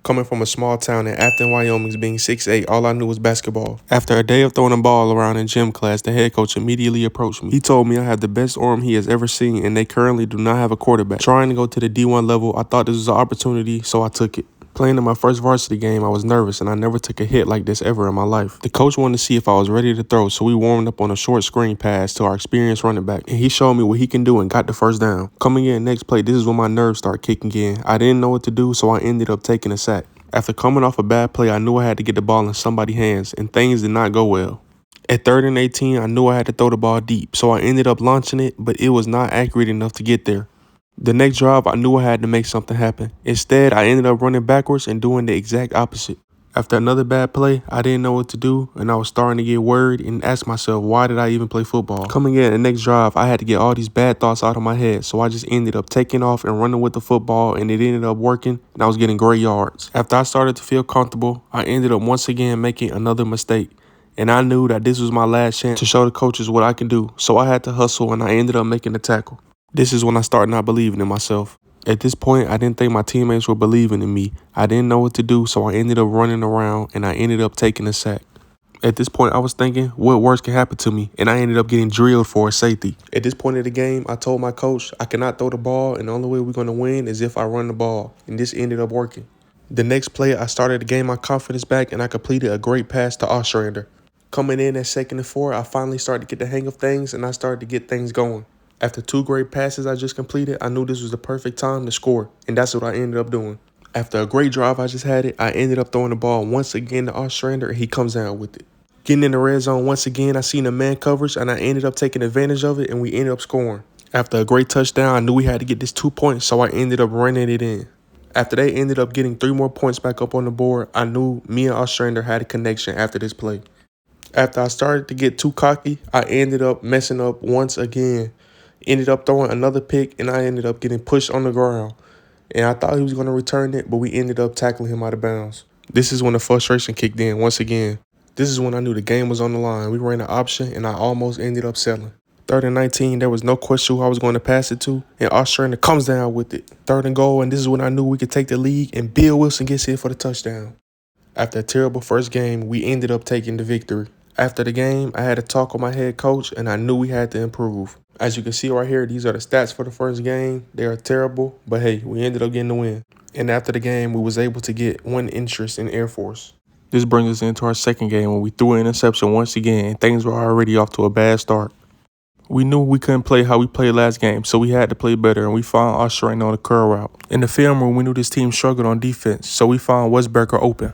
Coming from a small town in Afton, Wyoming, being 6'8", all I knew was basketball. After a day of throwing a ball around in gym class, the head coach immediately approached me. He told me I have the best arm he has ever seen, and they currently do not have a quarterback. Trying to go to the D1 level, I thought this was an opportunity, so I took it. Playing in my first varsity game, I was nervous, and I never took a hit like this ever in my life. The coach wanted to see if I was ready to throw, so we warmed up on a short screen pass to our experienced running back, and he showed me what he can do and got the first down. Coming in next play, this is when my nerves started kicking in. I didn't know what to do, so I ended up taking a sack. After coming off a bad play, I knew I had to get the ball in somebody's hands, and things did not go well. At 3rd and 18, I knew I had to throw the ball deep, so I ended up launching it, but it was not accurate enough to get there. The next drive, I knew I had to make something happen. Instead, I ended up running backwards and doing the exact opposite. After another bad play, I didn't know what to do, and I was starting to get worried and ask myself, why did I even play football? Coming in the next drive, I had to get all these bad thoughts out of my head, so I just ended up taking off and running with the football, and it ended up working, and I was getting great yards. After I started to feel comfortable, I ended up once again making another mistake, and I knew that this was my last chance to show the coaches what I can do, so I had to hustle, and I ended up making the tackle. This is when I started not believing in myself. At this point, I didn't think my teammates were believing in me. I didn't know what to do, so I ended up running around, and I ended up taking a sack. At this point, I was thinking, what worse can happen to me? And I ended up getting drilled for a safety. At this point of the game, I told my coach, I cannot throw the ball, and the only way we're going to win is if I run the ball. And this ended up working. The next play, I started to gain my confidence back, and I completed a great pass to Ostrander. Coming in at 2nd and 4, I finally started to get the hang of things, and I started to get things going. After 2 great passes I just completed, I knew this was the perfect time to score, and that's what I ended up doing. After a great drive I just had it, I ended up throwing the ball once again to Ostrander, and he comes down with it. Getting in the red zone once again, I seen a man coverage, and I ended up taking advantage of it, and we ended up scoring. After a great touchdown, I knew we had to get this 2 points, so I ended up running it in. After they ended up getting 3 more points back up on the board, I knew me and Ostrander had a connection after this play. After I started to get too cocky, I ended up messing up once again. Ended up throwing another pick, and I ended up getting pushed on the ground. And I thought he was going to return it, but we ended up tackling him out of bounds. This is when the frustration kicked in once again. This is when I knew the game was on the line. We ran an option, and I almost ended up settling. 3rd and 19, there was no question who I was going to pass it to, and Ostrander comes down with it. 3rd and goal, and this is when I knew we could take the lead, and Bill Wilson gets hit for the touchdown. After a terrible first game, we ended up taking the victory. After the game, I had a talk with my head coach, and I knew we had to improve. As you can see right here, these are the stats for the first game. They are terrible, but hey, we ended up getting the win. And after the game, we was able to get 1 interest in Air Force. This brings us into our second game when we threw an interception once again, and things were already off to a bad start. We knew we couldn't play how we played last game, so we had to play better, and we found Ostrander on the curl route. In the film room, we knew this team struggled on defense, so we found Westberger open.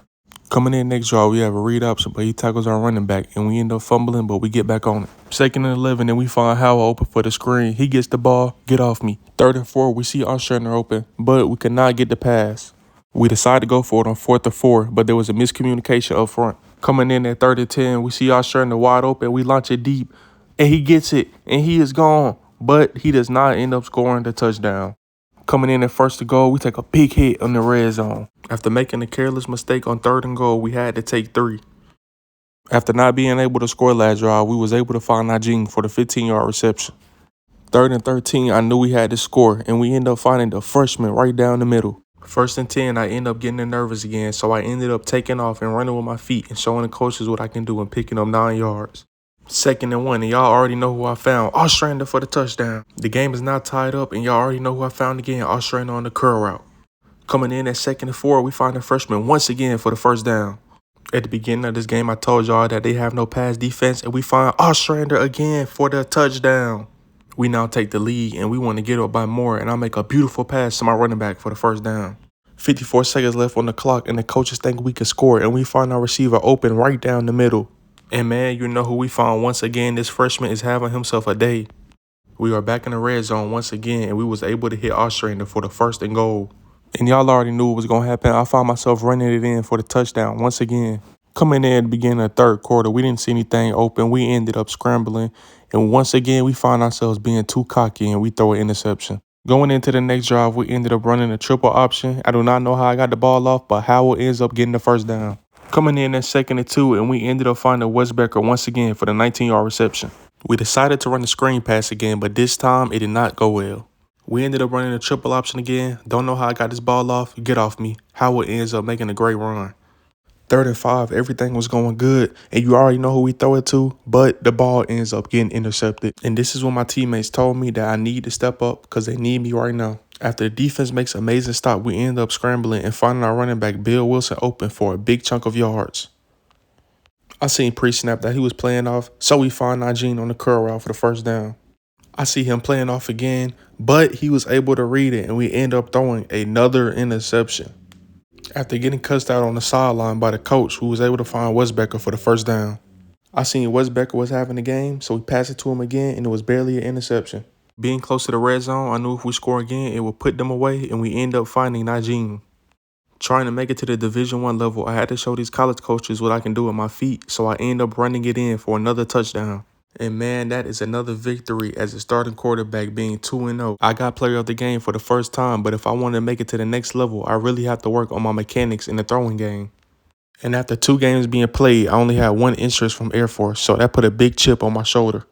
Coming in next draw, we have a read option, but he tackles our running back, and we end up fumbling, but we get back on it. 2nd and 11, and we find Howell open for the screen. He gets the ball, get off me. 3rd and 4, we see Ostrander open, but we could not get the pass. We decided to go for it on 4th and 4, but there was a miscommunication up front. Coming in at 3rd and 10, we see Ostrander wide open. We launch it deep, and he gets it, and he is gone, but he does not end up scoring the touchdown. Coming in at 1st and goal, we take a big hit on the red zone. After making a careless mistake on 3rd and goal, we had to take 3. After not being able to score last drive, we was able to find Najee for the 15-yard reception. 3rd and 13, I knew we had to score, and we ended up finding the freshman right down the middle. 1st and 10, I ended up getting nervous again, so I ended up taking off and running with my feet and showing the coaches what I can do and picking up 9 yards. 2nd and 1, and y'all already know who I found. Ostrander for the touchdown. The game is now tied up, and y'all already know who I found again. Ostrander on the curl route. Coming in at 2nd and 4, we find the freshman once again for the first down. At the beginning of this game, I told y'all that they have no pass defense, and we find Ostrander again for the touchdown. We now take the lead, and we want to get up by more, and I make a beautiful pass to my running back for the first down. 54 seconds left on the clock, and the coaches think we can score, and we find our receiver open right down the middle. And man, you know who we found once again. This freshman is having himself a day. We are back in the red zone once again, and we was able to hit Ostrander for the 1st and goal. And y'all already knew what was going to happen. I found myself running it in for the touchdown once again. Coming in at the beginning of the 3rd quarter, we didn't see anything open. We ended up scrambling. And once again, we found ourselves being too cocky, and we throw an interception. Going into the next drive, we ended up running a triple option. I do not know how I got the ball off, but Howell ends up getting the first down. Coming in at 2nd and 2, and we ended up finding Westberger once again for the 19-yard reception. We decided to run the screen pass again, but this time it did not go well. We ended up running a triple option again. Don't know how I got this ball off. Get off me. Howard ends up making a great run. 3rd and 5, everything was going good, and you already know who we throw it to, but the ball ends up getting intercepted. And this is when my teammates told me that I need to step up because they need me right now. After the defense makes an amazing stop, we end up scrambling and finding our running back Bill Wilson open for a big chunk of yards. I seen pre-snap that he was playing off, so we find Najee on the curl route for the first down. I see him playing off again, but he was able to read it, and we end up throwing another interception. After getting cussed out on the sideline by the coach, who was able to find Westbecker for the first down. I seen Westbecker was having the game, so we passed it to him again, and it was barely an interception. Being close to the red zone, I knew if we score again, it would put them away, and we end up finding Najee. Trying to make it to the Division I level, I had to show these college coaches what I can do with my feet, so I end up running it in for another touchdown. And man, that is another victory as a starting quarterback being 2-0. I got player of the game for the first time, but if I want to make it to the next level, I really have to work on my mechanics in the throwing game. And after 2 games being played, I only had 1 interest from Air Force, so that put a big chip on my shoulder.